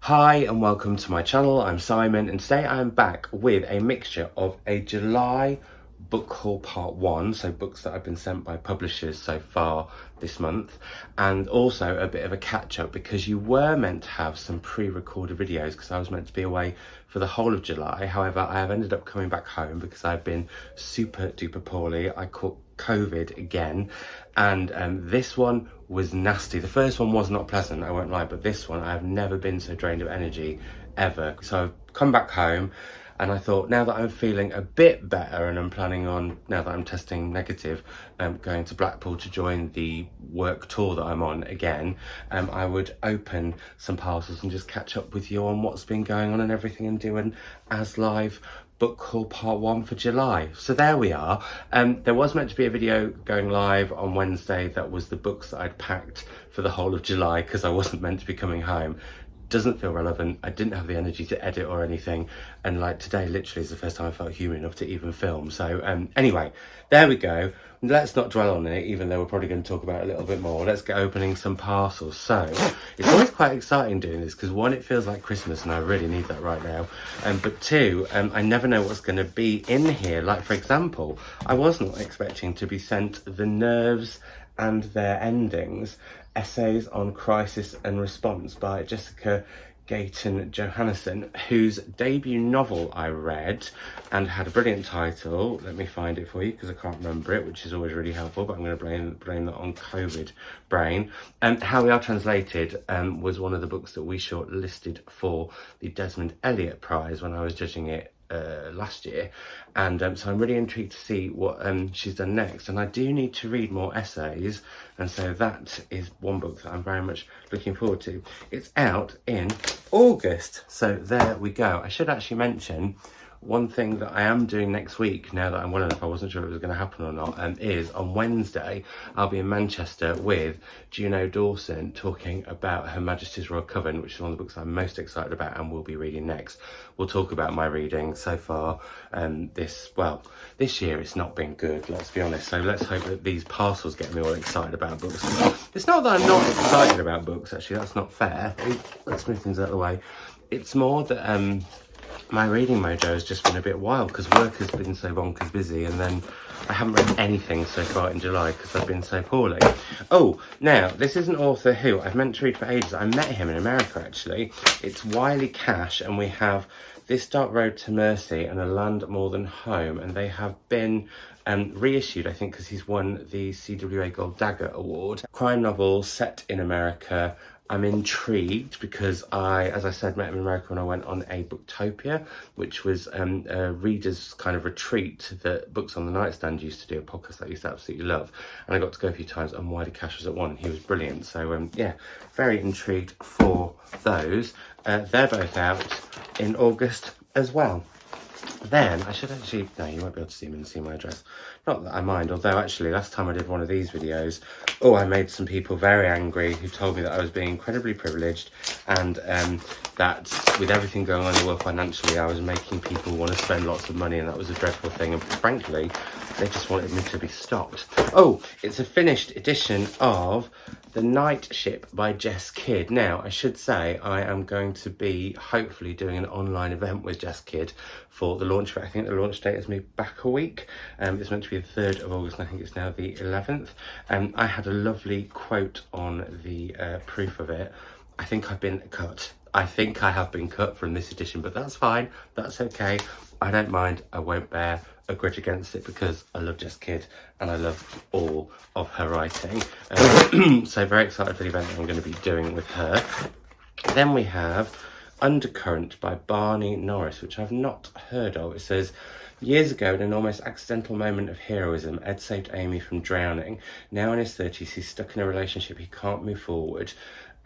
Hi and welcome to my channel. I'm Simon and today I'm back with a mixture of a July book haul part 1, so books that I've been sent by publishers so far this month, and also a bit of a catch up because you were meant to have some pre-recorded videos because I was meant to be away for the whole of July. However, I have ended up coming back home because I've been super duper poorly. I caught COVID again, and this one was nasty. The first one was not pleasant, I won't lie, but this one, I have never been so drained of energy ever. So I've come back home and I thought, now that I'm feeling a bit better and I'm planning on, now that I'm testing negative, going to Blackpool to join the work tour that I'm on again, I would open some parcels and just catch up with you on what's been going on and everything, and do an as live book haul part 1 for July. So there we are. There was meant to be a video going live on Wednesday that was the books that I'd packed for the whole of July because I wasn't meant to be coming home. Doesn't feel relevant. I didn't have the energy to edit or anything, and like today literally is the first time I felt human enough to even film. So anyway, there we go. Let's not dwell on it, even though we're probably going to talk about it a little bit more. Let's get opening some parcels. So it's always quite exciting doing this because, one, it feels like Christmas and I really need that right now, but two, I never know what's going to be in here. Like, for example, I was not expecting to be sent The Nerves and Their Endings, Essays on Crisis and Response by Jessica Gayton Johannesson, whose debut novel I read and had a brilliant title. Let me find it for you because I can't remember it, which is always really helpful, but I'm going to blame that on COVID brain. How We Are Translated was one of the books that we shortlisted for the Desmond Elliott Prize when I was judging it last year, and so I'm really intrigued to see what she's done next, and I do need to read more essays, and so that is one book that I'm very much looking forward to. It's out in August, so there we go. I should actually mention one thing that I am doing next week, now that I'm well enough, I wasn't sure if it was going to happen or not, is on Wednesday I'll be in Manchester with Juno Dawson talking about Her Majesty's Royal Coven, which is one of the books I'm most excited about and will be reading next. We'll talk about my reading so far. This year it's not been good, let's be honest, so let's hope that these parcels get me all excited about books. It's not that I'm not excited about books, actually, that's not fair. Let's move things out of the way. It's more that my reading mojo has just been a bit wild because work has been so bonkers busy, and then I haven't read anything so far in July because I've been so poorly. Oh, now, this is an author who I've meant to read for ages. I met him in America, actually. It's Wiley Cash, and we have This Dark Road to Mercy and A Land More Than Home, and they have been reissued, I think, because he's won the CWA Gold Dagger Award. Crime novel set in America. I'm intrigued because I, as I said, met him in America when I went on a Booktopia, which was a reader's kind of retreat that Books on the Nightstand used to do, a podcast that I used to absolutely love. And I got to go a few times, and Wiley Cash was at one. He was brilliant. So yeah, very intrigued for those. They're both out in August as well. Then I should actually, no, you won't be able to see me and see my address. Not that I mind, although actually last time I did one of these videos, I made some people very angry who told me that I was being incredibly privileged, and that with everything going on in the world financially, I was making people want to spend lots of money, and that was a dreadful thing, and frankly, they just wanted me to be stopped. Oh, it's a finished edition of The Night Ship by Jess Kidd. Now, I should say I am going to be hopefully doing an online event with Jess Kidd for the launch. I think the launch date is maybe back a week. It's meant to be the 3rd of August, and I think it's now the 11th. I had a lovely quote on the proof of it. I think I've been cut. I think I have been cut from this edition, but that's fine. That's okay. I don't mind. I won't bear a grudge against it because I love Jess Kidd and I love all of her writing. So very excited for the event that I'm going to be doing with her. Then we have Undercurrent by Barney Norris, which I've not heard of. It says, years ago, in an almost accidental moment of heroism, Ed saved Amy from drowning. Now in his 30s, he's stuck in a relationship he can't move forward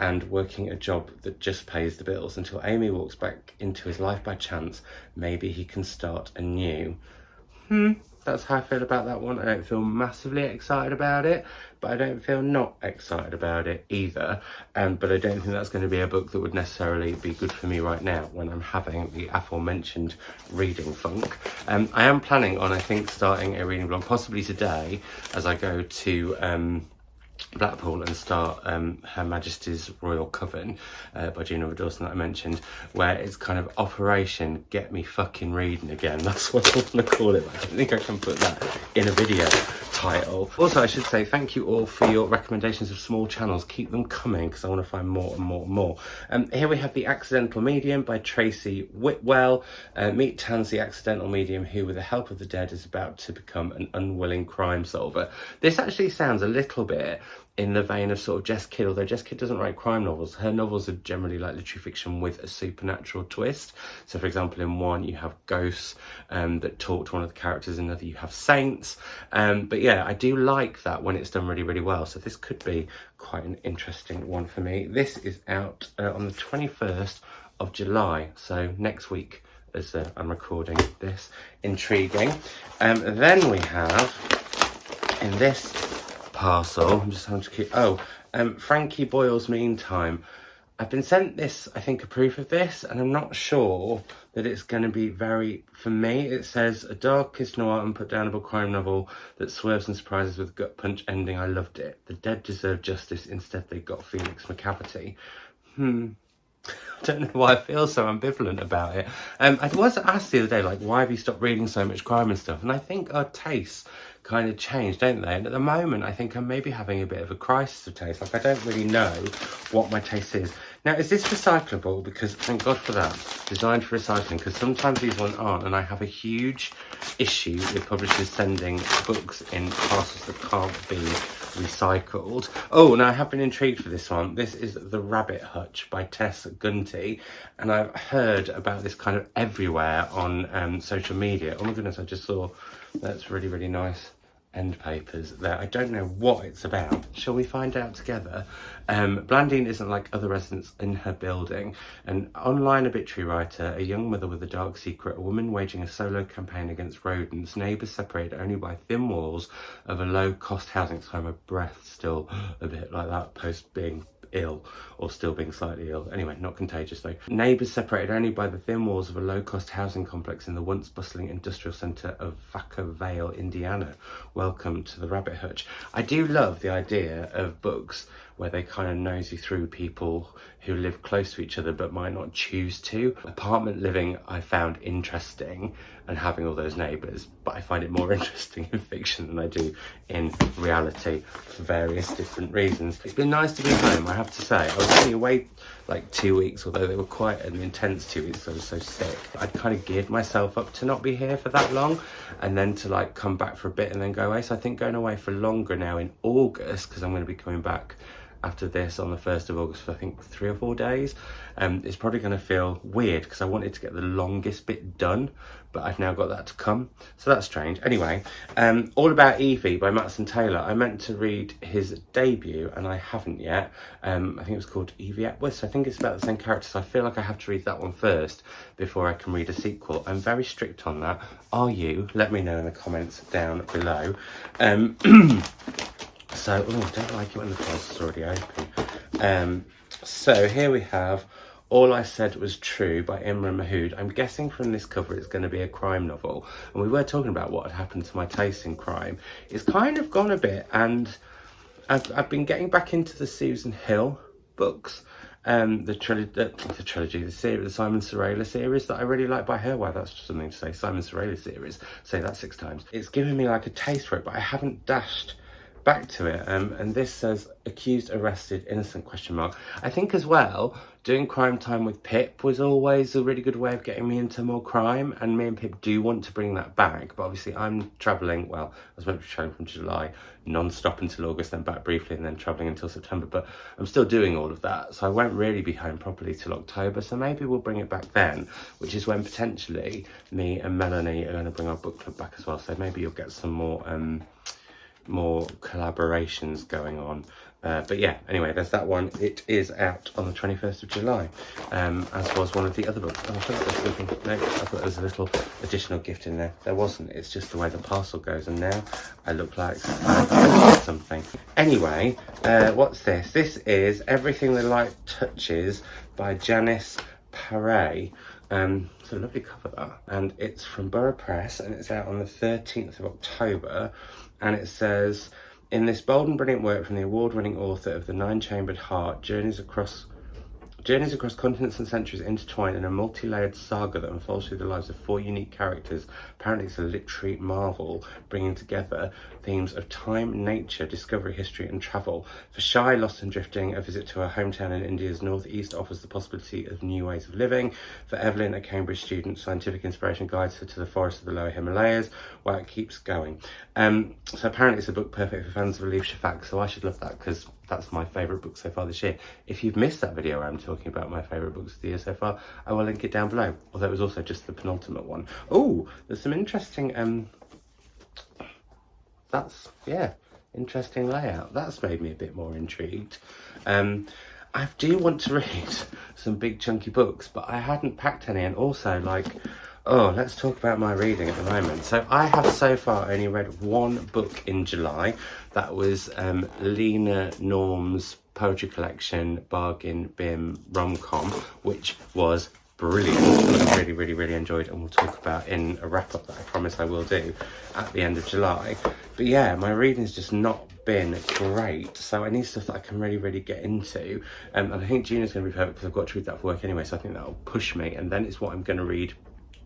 and working a job that just pays the bills. Until Amy walks back into his life by chance, maybe he can start anew. That's how I feel about that one. I don't feel massively excited about it, but I don't feel not excited about it either. But I don't think that's going to be a book that would necessarily be good for me right now when I'm having the aforementioned reading funk. I am planning on, I think, starting a reading blog, possibly today, as I go to Blackpool and start Her Majesty's Royal Coven by Gina Dawson that I mentioned, where it's kind of Operation Get Me Fucking Reading Again. That's what I want to call it. I don't think I can put that in a video title. Also, I should say thank you all for your recommendations of small channels. Keep them coming because I want to find more and more and more. Here we have The Accidental Medium by Tracy Whitwell. Meet Tans, the accidental medium who, with the help of the dead, is about to become an unwilling crime solver. This actually sounds a little bit in the vein of sort of Jess Kidd, although Jess Kidd doesn't write crime novels. Her novels are generally like literary fiction with a supernatural twist. So for example, in one you have ghosts that talk to one of the characters, in another you have saints. But yeah, I do like that when it's done really, really well. So this could be quite an interesting one for me. This is out on the 21st of July, so next week as I'm recording this. Intriguing. Then we have in this parcel, I'm just having to keep, Frankie Boyle's Meantime. I've been sent this, I think, a proof of this, and I'm not sure that it's going to be very, for me. It says, a darkest noir and put-downable crime novel that swerves and surprises with a gut-punch ending. I loved it. The dead deserve justice, instead they got Felix McCavity. I don't know why I feel so ambivalent about it. I was asked the other day, like, why have you stopped reading so much crime and stuff? And I think our tastes kind of change, don't they? And at the moment, I think I'm maybe having a bit of a crisis of taste. Like, I don't really know what my taste is. Now, is this recyclable? Because thank God for that. Designed for recycling, because sometimes these ones aren't. And I have a huge issue with publishers sending books in parcels that can't be recycled. Oh, now I have been intrigued for this one. This is The Rabbit Hutch by Tess Gunty, and I've heard about this kind of everywhere on social media. Oh my goodness, I just saw that's really, really nice end papers there. I don't know what it's about. Shall we find out together? Blandine isn't like other residents in her building. An online obituary writer, a young mother with a dark secret, a woman waging a solo campaign against rodents, neighbours separated only by thin walls of a low-cost housing. So my breath still a bit like that post being ill, or still being slightly ill. Anyway, not contagious though. Neighbours separated only by the thin walls of a low-cost housing complex in the once bustling industrial centre of Vaca Vale, Indiana. Welcome to The Rabbit Hutch. I do love the idea of books where they kind of nosy through people who live close to each other but might not choose to. Apartment living I found interesting, and having all those neighbours, but I find it more interesting in fiction than I do in reality for various different reasons. It's been nice to be home, I have to say. I was only away like 2 weeks, although they were quite an intense 2 weeks. I was so sick. I'd kind of geared myself up to not be here for that long, and then to like come back for a bit and then go away. So I think going away for longer now in August, because I'm going to be coming back after this on the 1st of August for I think 3 or 4 days, it's probably going to feel weird because I wanted to get the longest bit done, but I've now got that to come, so that's strange. Anyway, All About Evie by Madison Taylor. I meant to read his debut and I haven't yet. I think it was called Evie Epworth, so I think it's about the same character, so I feel like I have to read that one first before I can read a sequel. I'm very strict on that. Are you? Let me know in the comments down below. So, oh, I don't like it when the parcel's already open. So here we have All I Said Was True by Imran Mahood. I'm guessing from this cover it's going to be a crime novel. And we were talking about what had happened to my taste in crime. It's kind of gone a bit, and I've been getting back into the Susan Hill books. The trilogy, the series, the Simon Sorrella series that I really like by her. Wow, that's something to say. Simon Sorrella series. Say that 6 times. It's given me like a taste for it, but I haven't dashed back to it. And this says accused, arrested, innocent, question mark. I think as well, doing Crime Time with Pip was always a really good way of getting me into more crime, and me and Pip do want to bring that back, but obviously I'm travelling, well, I was meant to be travelling from July non-stop until August, then back briefly, and then travelling until September, but I'm still doing all of that, so I won't really be home properly till October, so maybe we'll bring it back then, which is when potentially me and Melanie are going to bring our book club back as well, so maybe you'll get some more collaborations going on. But yeah, anyway, there's that one. It is out on the 21st of July, as was one of the other books. Oh, I thought no, I thought there was a little additional gift in there. There wasn't. It's just the way the parcel goes, and now I look like something. Anyway, what's this? This is Everything the Light Touches by Janice Paré. It's a lovely cover, that, and it's from Borough Press, and it's out on the 13th of October, and it says, In this bold and brilliant work from the award-winning author of The Nine-Chambered Heart, Journeys across continents and centuries intertwine in a multi-layered saga that unfolds through the lives of 4 unique characters. Apparently it's a literary marvel, bringing together themes of time, nature, discovery, history and travel. For Shy, Lost and Drifting, a visit to her hometown in India's northeast offers the possibility of new ways of living. For Evelyn, a Cambridge student, scientific inspiration guides her to the forests of the lower Himalayas, while it keeps going. So apparently it's a book perfect for fans of Alif Shafak, so I should love that, because that's my favourite book so far this year. If you've missed that video where I'm talking about my favourite books of the year so far, I will link it down below, although it was also just the penultimate one. Oh, there's some interesting, interesting layout. That's made me a bit more intrigued. I do want to read some big chunky books, but I hadn't packed any, and also let's talk about my reading at the moment. So I have so far only read one book in July. That was Lena Norm's poetry collection, Bargain Bin Rom-Com, which was brilliant. I really, really, really enjoyed, and we'll talk about in a wrap-up that I promise I will do at the end of July. But yeah, my reading's just not been great, so I need stuff that I can really, really get into. And I think June's going to be perfect because I've got to read that for work anyway, so I think that'll push me, and then it's what I'm going to read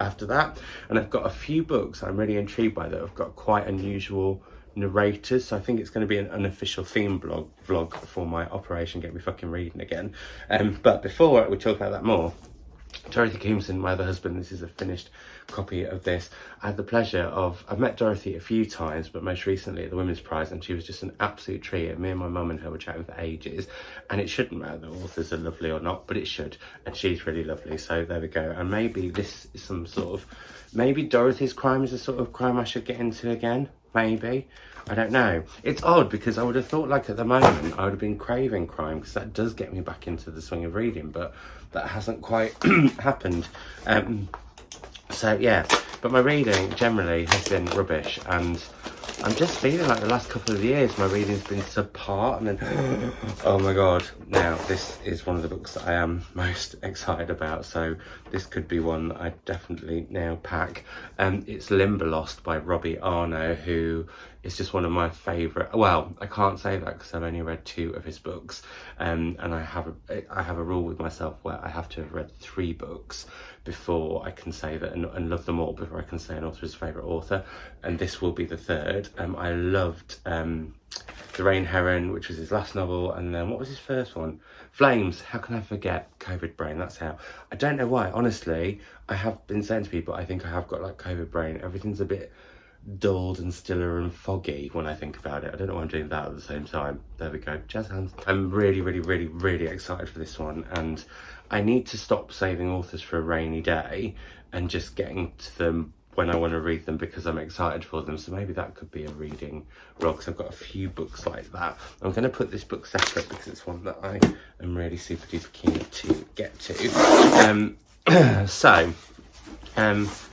after that. And I've got a few books I'm really intrigued by that have got quite unusual narrators, so I think it's going to be an unofficial theme vlog for my Operation Get Me Fucking Reading Again. But before we talk about that more, Dorothy Coomson, my other husband, this is a finished copy of this. I had the pleasure of, I've met Dorothy a few times, but most recently at the Women's Prize, and she was just an absolute treat. Me and my mum and her were chatting for ages, and it shouldn't matter that authors are lovely or not, but it should, and she's really lovely, so there we go. And maybe this is some sort of, maybe Dorothy's crime is a sort of crime I should get into again, maybe. I don't know. It's odd because I would have thought, like, at the moment I would have been craving crime, because that does get me back into the swing of reading, but that hasn't quite happened. So yeah, but my reading generally has been rubbish, and I'm just feeling like the last couple of years my reading's been subpar, and then oh my god, now this is one of the books that I am most excited about, so this could be one that I definitely now pack. It's Limberlost by Robbie Arno, who is just one of my favourite, well, I can't say that because I've only read 2 of his books, and I have a rule with myself where I have to have read 3 books before I can say that, and love them all before I can say an author is a favourite author, and this will be the 3rd. I loved The Rain Heron, which was his last novel, and then what was his first one? Flames. How can I forget? COVID brain, that's how. I don't know why, honestly. I have been saying to people, I think I have got like COVID brain. Everything's a bit dulled and stiller and foggy when I think about it. I don't know why I'm doing that at the same time. There we go, jazz hands. I'm really, really, really, really excited for this one, and I need to stop saving authors for a rainy day and just getting to them when I want to read them because I'm excited for them. So maybe that could be a reading vlog, because I've got a few books like that. I'm going to put this book separate because it's one that I am really super duper keen to get to.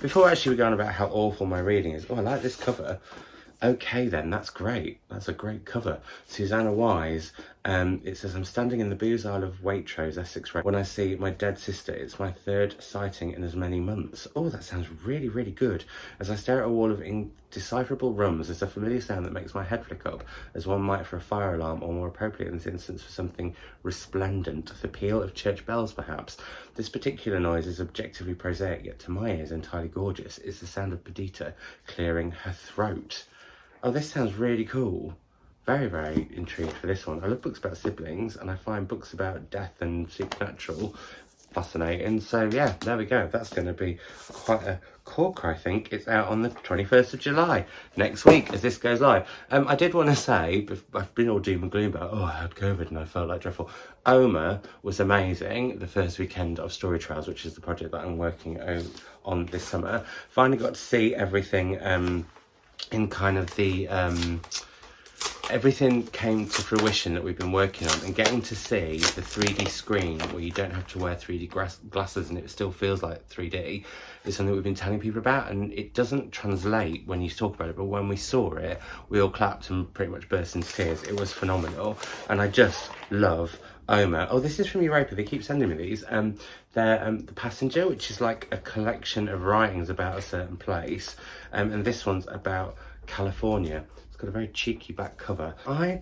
Before actually we go on about how awful my reading is, I like this cover. Okay then, that's great. That's a great cover. Susanna Wise, it says, I'm standing in the booze aisle of Waitrose, Essex Road, when I see my dead sister. It's my 3rd sighting in as many months. Oh, that sounds really, really good. As I stare at a wall of indecipherable rums, there's a familiar sound that makes my head flick up, as one might for a fire alarm, or more appropriate in this instance for something resplendent, the peal of church bells perhaps. This particular noise is objectively prosaic, yet to my ears entirely gorgeous. It's the sound of Perdita clearing her throat. Oh, this sounds really cool. Very, very intrigued for this one. I love books about siblings, and I find books about death and supernatural fascinating. So yeah, there we go. That's going to be quite a corker, I think. It's out on the 21st of July, next week, as this goes live. I did want to say, I've been all doom and gloom about, I had COVID and I felt like dreadful. Oma was amazing the first weekend of Story Trials, which is the project that I'm working on this summer. Finally got to see everything in kind of the everything came to fruition that we've been working on, and getting to see the 3D screen where you don't have to wear 3D glasses and it still feels like 3D is something we've been telling people about, and it doesn't translate when you talk about it, but when we saw it we all clapped and pretty much burst into tears. It was phenomenal, and I just love Oma. Oh, this is from Europa. They keep sending me these. They're The Passenger, which is like a collection of writings about a certain place, and this one's about California. It's got a very cheeky back cover. I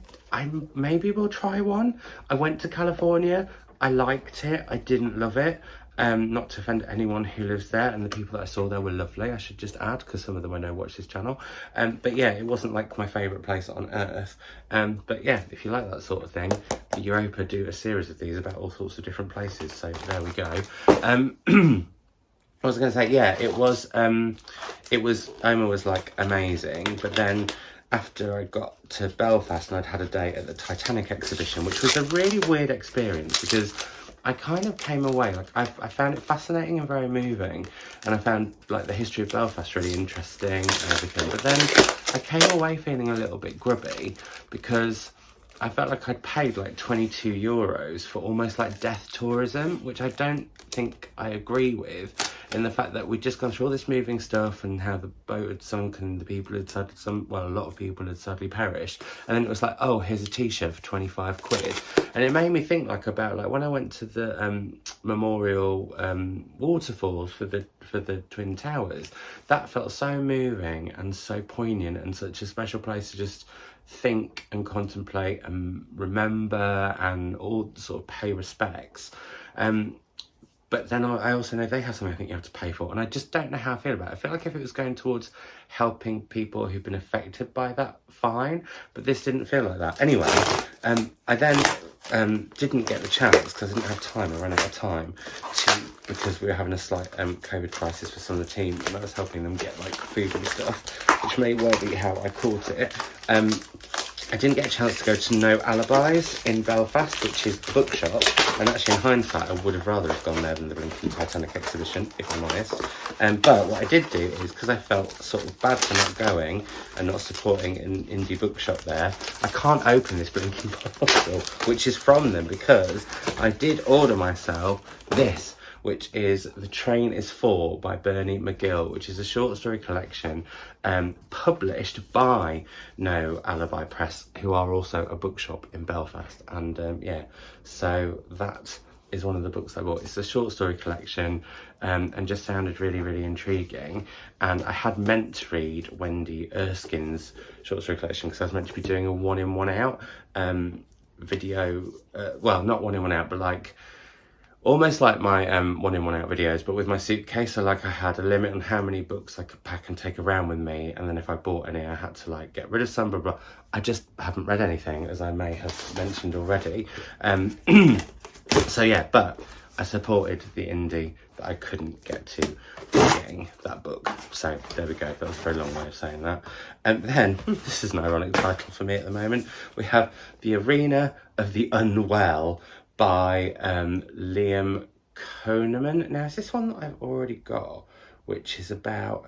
maybe will try one. I went to California. I liked it. I didn't love it. Not to offend anyone who lives there, and the people that I saw there were lovely, I should just add, because some of them I know watch this channel. But yeah, it wasn't like my favourite place on earth. But yeah, if you like that sort of thing, Europa do a series of these about all sorts of different places, so there we go. I was going to say, yeah, it was, Oma was like amazing, but then after I got to Belfast and I'd had a day at the Titanic exhibition, which was a really weird experience because I kind of came away, like I found it fascinating and very moving, and I found like the history of Belfast really interesting and everything, but then I came away feeling a little bit grubby because I felt like I'd paid like 22 euros for almost like death tourism, which I don't think I agree with, in the fact that we'd just gone through all this moving stuff and how the boat had sunk and the people had sadly, a lot of people had sadly perished. And then it was like, oh, here's a t-shirt for 25 quid. And it made me think like about like when I went to the memorial waterfalls for the Twin Towers, that felt so moving and so poignant and such a special place to just think and contemplate and remember and all sort of pay respects. But then I also know they have something I think you have to pay for, and I just don't know how I feel about it. I feel like if it was going towards helping people who've been affected by that, fine, but this didn't feel like that. Anyway, I then didn't get the chance, because I didn't have time, I ran out of time, because we were having a slight COVID crisis for some of the team, and I was helping them get like food and stuff, which may well be how I caught it. I didn't get a chance to go to No Alibis in Belfast, which is a bookshop, and actually in hindsight I would have rather have gone there than the Blinking Titanic exhibition, if I'm honest. But what I did do is, because I felt sort of bad for not going and not supporting an indie bookshop there, I can't open this Blinking parcel, which is from them, because I did order myself this, which is The Train is Full by Bernie McGill, which is a short story collection published by No Alibi Press, who are also a bookshop in Belfast. And yeah, so that is one of the books I bought. It's a short story collection and just sounded really, really intriguing. And I had meant to read Wendy Erskine's short story collection, because I was meant to be doing a one in, one out video, well, not one in, one out, but like, almost like my one in, one out videos, but with my suitcase. So like I had a limit on how many books I could pack and take around with me, and then if I bought any I had to like get rid of some, blah blah. I just haven't read anything, as I may have mentioned already. So yeah, but I supported the indie that I couldn't get to getting that book. So there we go, that was a very long way of saying that. And then, this is an ironic title for me at the moment, we have The Arena of the Unwell by Liam Koneman. Now, is this one that I've already got, which is about,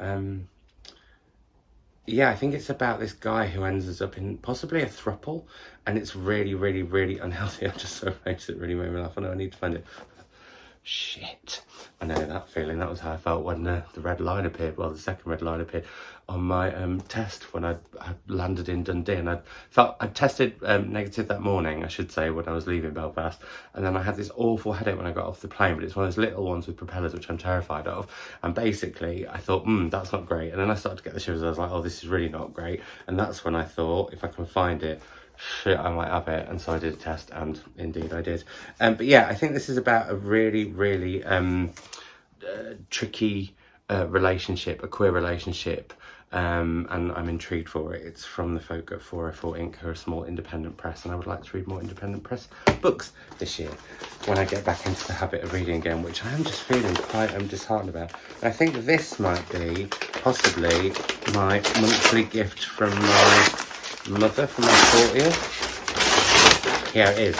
yeah, I think it's about this guy who ends up in possibly a throuple, and it's really, really, really unhealthy. I'm just so amazed, it really made me laugh. I know I need to find it. Shit, I know that feeling. That was how I felt when the red line appeared, well, the second red line appeared on my test when I landed in Dundee, and I tested negative that morning, I should say, when I was leaving Belfast, and then I had this awful headache when I got off the plane, but it's one of those little ones with propellers, which I'm terrified of, and basically I thought, that's not great, and then I started to get the shivers. I was like, oh, this is really not great, and that's when I thought, if I can find it, shit, I might have it. And so I did a test, and indeed I did. But yeah, I think this is about a really, really tricky relationship, a queer relationship, and I'm intrigued for it. It's from the folk at 404 Inc., who are a small independent press, and I would like to read more independent press books this year when I get back into the habit of reading again, which I am just feeling quite disheartened about. And I think this might be possibly my monthly gift from my mother for my 40th. Here it is.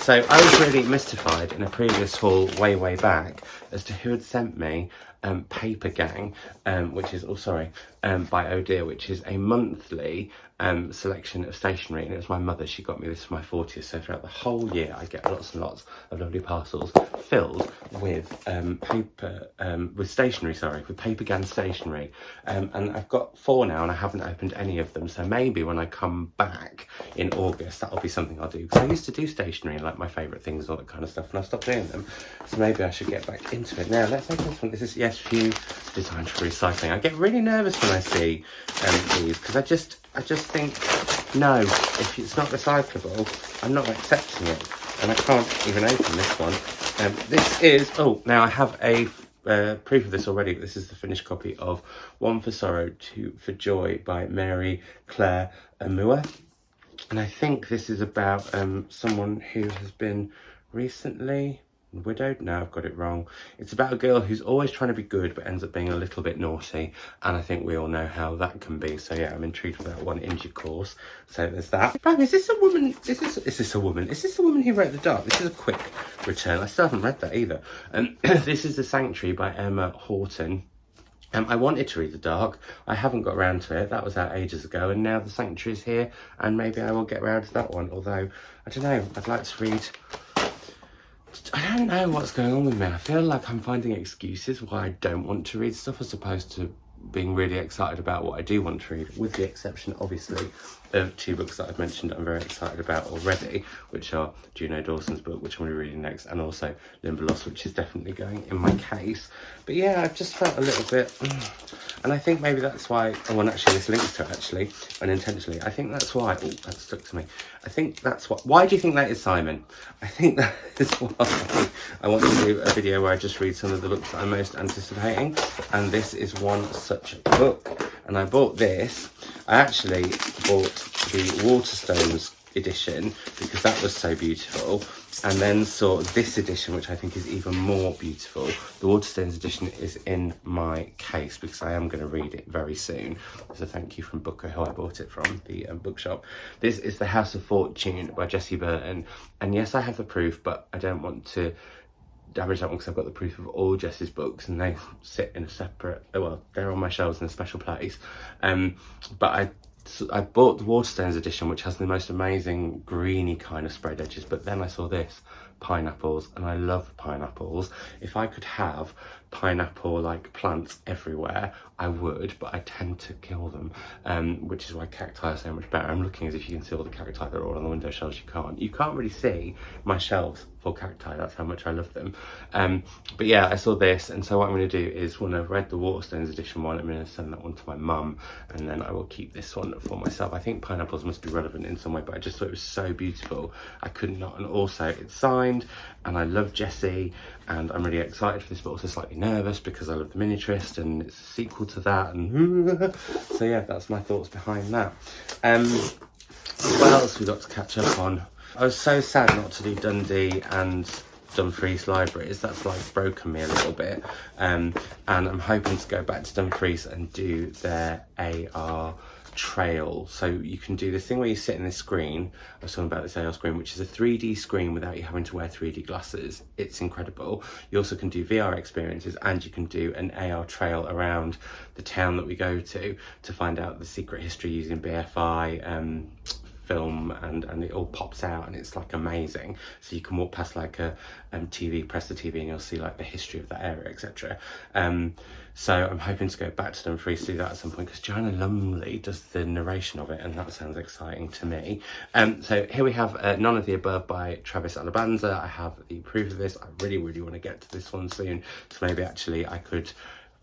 So I was really mystified in a previous haul way back as to who had sent me Paper Gang, which is, by Oh Dear, which is a monthly selection of stationery, and it was my mother. She got me this for my 40th, so throughout the whole year I get lots and lots of lovely parcels filled with with Paper Gang stationery, and I've got 4 now, and I haven't opened any of them, so maybe when I come back in August that'll be something I'll do, because I used to do stationery, like my favourite things, all that kind of stuff, and I stopped doing them, so maybe I should get back into it. Now let's open this one. This is Yes Few, designed for recycling. I get really nervous when I see these, because I just think, no, if it's not recyclable, I'm not accepting it. And I can't even open this one. This is, oh, now I have a proof of this already. This is the finished copy of One for Sorrow, Two for Joy by Mary Claire Amua. And I think this is about someone who has been recently widowed. No, I've got it wrong. It's about a girl who's always trying to be good but ends up being a little bit naughty, and I think we all know how that can be. So yeah, I'm intrigued with that one in due course. So there's that. Bam, is this a woman? Is this a woman? Is this the woman who wrote The Dark? This is a quick return. I still haven't read that either. This is The Sanctuary by Emma Horton. I wanted to read The Dark. I haven't got around to it. That was out ages ago, and now The Sanctuary is here, and maybe I will get around to that one. Although, I don't know, I'd like to read... I don't know what's going on with me. I feel like I'm finding excuses why I don't want to read stuff as opposed to being really excited about what I do want to read, with the exception, obviously, of two books that I've mentioned I'm very excited about already, which are Juno Dawson's book, which I'm going to be reading next, and also Limberlost, which is definitely going in my case. But yeah, I've just felt a little bit, and I think maybe that's why, oh, and actually this links to it, actually, unintentionally. I think that's why, oh, that stuck to me. I think that's why do you think that is, Simon? I think that is why I want to do a video where I just read some of the books that I'm most anticipating, and this is one such book. And I bought this. I actually bought the Waterstones edition because that was so beautiful, and then saw this edition, which I think is even more beautiful. The Waterstones edition is in my case because I am going to read it very soon. So thank you from Booker, who I bought it from, the bookshop. This is The House of Fortune by Jessie Burton, and yes, I have the proof, but I don't want to damage that one because I've got the proof of all Jessie's books, and they sit in a separate, well, they're on my shelves in a special place. But I bought the Waterstones edition, which has the most amazing greeny kind of sprayed edges, but then I saw this, pineapples, and I love pineapples. If I could have pineapple like plants everywhere, I would, but I tend to kill them, which is why cacti are so much better. I'm looking as if you can see all the cacti that are all on the window shelves. You can't really see my shelves for cacti, that's how much I love them. But yeah, I saw this, and so what I'm going to do is, when I've read the Waterstones edition one, I'm going to send that one to my mum, and then I will keep this one for myself. I think pineapples must be relevant in some way, but I just thought it was so beautiful, I could not. And also it's signed, and I love Jessie, and I'm really excited for this, but also slightly nervous because I love The Miniaturist, and it's a sequel to that, and so yeah, that's my thoughts behind that. What else we got to catch up on? I was so sad not to do Dundee and Dumfries libraries. That's like broken me a little bit, and I'm hoping to go back to Dumfries and do their AR trail. So you can do this thing where you sit in this screen. I was talking about this AR screen, which is a 3D screen without you having to wear 3D glasses. It's incredible. You also can do VR experiences, and you can do an AR trail around the town that we go to find out the secret history using BFI film, and it all pops out, and it's like amazing. So you can walk past like a TV, press the TV, and you'll see like the history of that area, etc. So I'm hoping to go back to Dumfries to do that at some point, because Joanna Lumley does the narration of it, and that sounds exciting to me. So here we have None of the Above by Travis Alabanza. I have the proof of this. I really want to get to this one soon, so maybe actually I could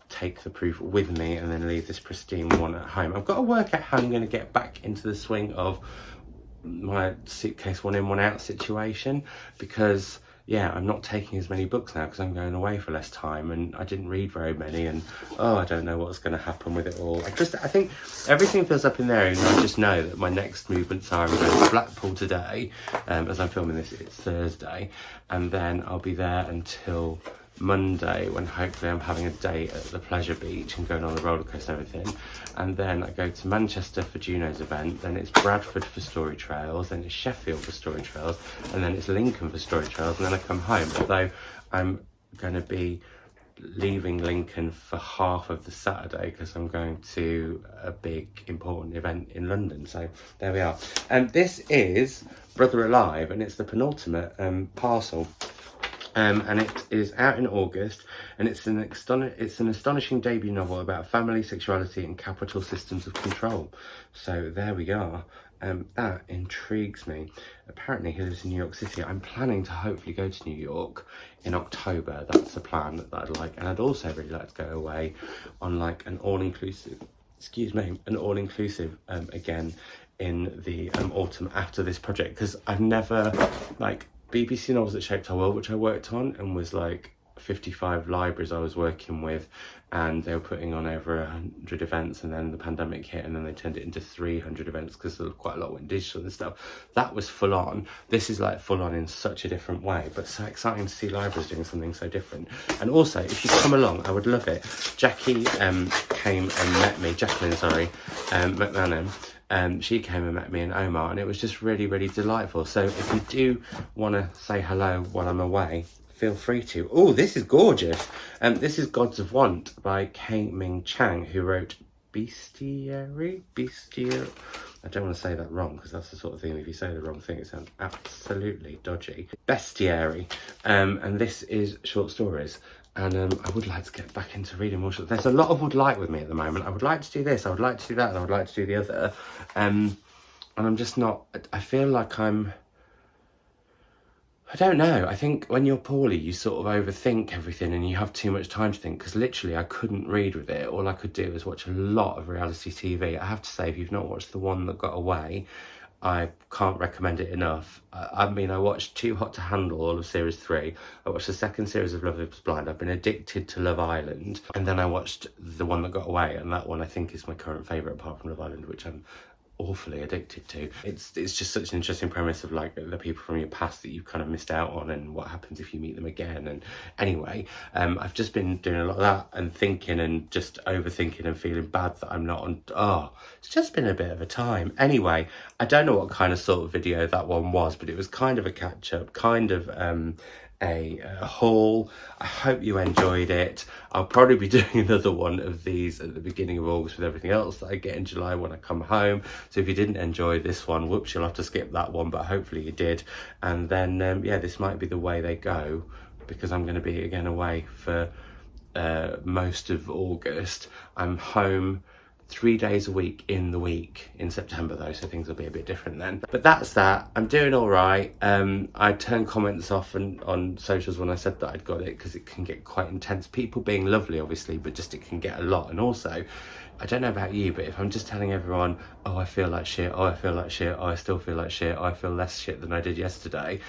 take the proof with me and then leave this pristine one at home. I've got to work out how I'm going to get back into the swing of my suitcase one in one out situation, because yeah, I'm not taking as many books now because I'm going away for less time, and I didn't read very many, and oh, I don't know what's going to happen with it all. I think everything feels up in there, and I just know that my next movements are, I'm going to Blackpool today, as I'm filming this, it's Thursday, and then I'll be there until Monday, when hopefully I'm having a day at the Pleasure Beach and going on the roller coaster and everything. And then I go to Manchester for Juno's event, then it's Bradford for Story Trails, then it's Sheffield for Story Trails, and then it's Lincoln for Story Trails, and then I come home. Although I'm going to be leaving Lincoln for half of the Saturday because I'm going to a big important event in London. So there we are. And this is Brother Alive, and it's the penultimate parcel. And it is out in August, and it's an astonishing debut novel about family, sexuality, and capital systems of control. So there we are. That intrigues me. Apparently he lives in New York City. I'm planning to hopefully go to New York in October. That's the plan that I'd like. And I'd also really like to go away on like an all-inclusive excuse me, an all-inclusive again in the autumn after this project, because I've never, like, BBC Novels That Shaped Our World, which I worked on, and was like 55 libraries I was working with, and they were putting on over 100 events, and then the pandemic hit, and then they turned it into 300 events because quite a lot went digital and stuff. That was full on. This is like full on in such a different way, but so exciting to see libraries doing something so different. And also, if you come along, I would love it. Jacqueline, sorry, McMahon. She came and met me in Omar, and it was just really, really delightful. So if you do want to say hello while I'm away, feel free to. Oh, this is gorgeous. This is Gods of Want by K. Ming Chang, who wrote Bestiary. I don't want to say that wrong, because that's the sort of thing, if you say the wrong thing, it sounds absolutely dodgy. Bestiary. And this is short stories. And I would like to get back into reading more short. There's a lot of would like with me at the moment. I would like to do this, I would like to do that, and I would like to do the other. And I'm just not, I feel like I don't know. I think when you're poorly, you sort of overthink everything and you have too much time to think, because literally I couldn't read with it. All I could do was watch a lot of reality TV. I have to say, if you've not watched The One That Got Away, I can't recommend it enough. I mean, I watched Too Hot to Handle, all of series 3. I watched the second series of Love is Blind. I've been addicted to Love Island. And then I watched The One That Got Away, and that one I think is my current favourite apart from Love Island, which I'm awfully addicted to. It's just such an interesting premise of like the people from your past that you've kind of missed out on, and what happens if you meet them again. And anyway, I've just been doing a lot of that and thinking and just overthinking and feeling bad that I'm not on. It's just been a bit of a time. Anyway, I don't know what kind of sort of video that one was, but it was kind of a catch up, kind of a haul. I hope you enjoyed it. I'll probably be doing another one of these at the beginning of August with everything else that I get in July when I come home. So if you didn't enjoy this one, whoops, you'll have to skip that one, but hopefully you did. And then yeah, this might be the way they go, because I'm going to be again away for most of August. I'm home 3 days a week in September though, so things will be a bit different then. But that's that. I'm doing all right. I turned comments off on socials when I said that I'd got it, because it can get quite intense. People being lovely obviously, but just it can get a lot. And also, I don't know about you, but if I'm just telling everyone, oh, I feel like shit, oh, I feel like shit, oh, I still feel like shit, oh, I feel less shit than I did yesterday,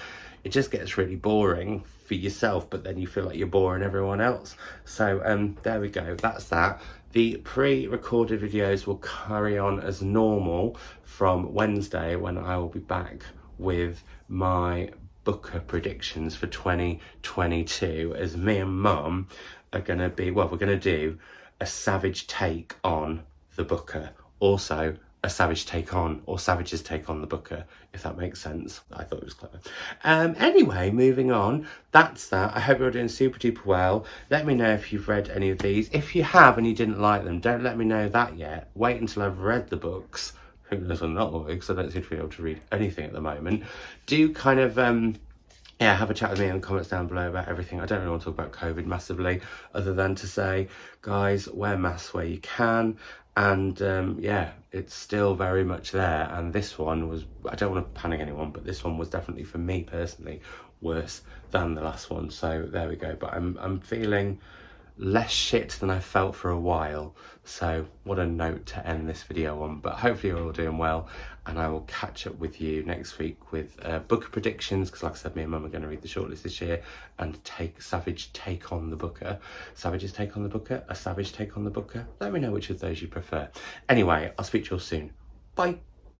it just gets really boring for yourself, but then you feel like you're boring everyone else. So there we go, that's that. The pre-recorded videos will carry on as normal from Wednesday, when I will be back with my Booker predictions for 2022, as me and Mum are going to be, well, we're going to do a savage take on the Booker. Also, a savage take on, or savages take on the Booker, if that makes sense. I thought it was clever. Anyway, moving on, that's that. I hope you're doing super duper well. Let me know if you've read any of these. If you have and you didn't like them, don't let me know that yet. Wait until I've read the books. Who knows when that will be, because I don't seem to be able to read anything at the moment. Do kind of yeah, have a chat with me in the comments down below about everything. I don't really want to talk about COVID massively, other than to say, guys, wear masks where you can. And yeah, it's still very much there. And this one was, I don't want to panic anyone, but this one was definitely, for me personally, worse than the last one. So there we go. But I'm feeling less shit than I felt for a while. So what a note to end this video on. But hopefully you're all doing well, and I will catch up with you next week with Booker predictions, because like I said, me and Mum are going to read the shortlist this year and savage take on the Booker. Savages take on the Booker, a savage take on the Booker. Let me know which of those you prefer. Anyway, I'll speak to you all soon. Bye.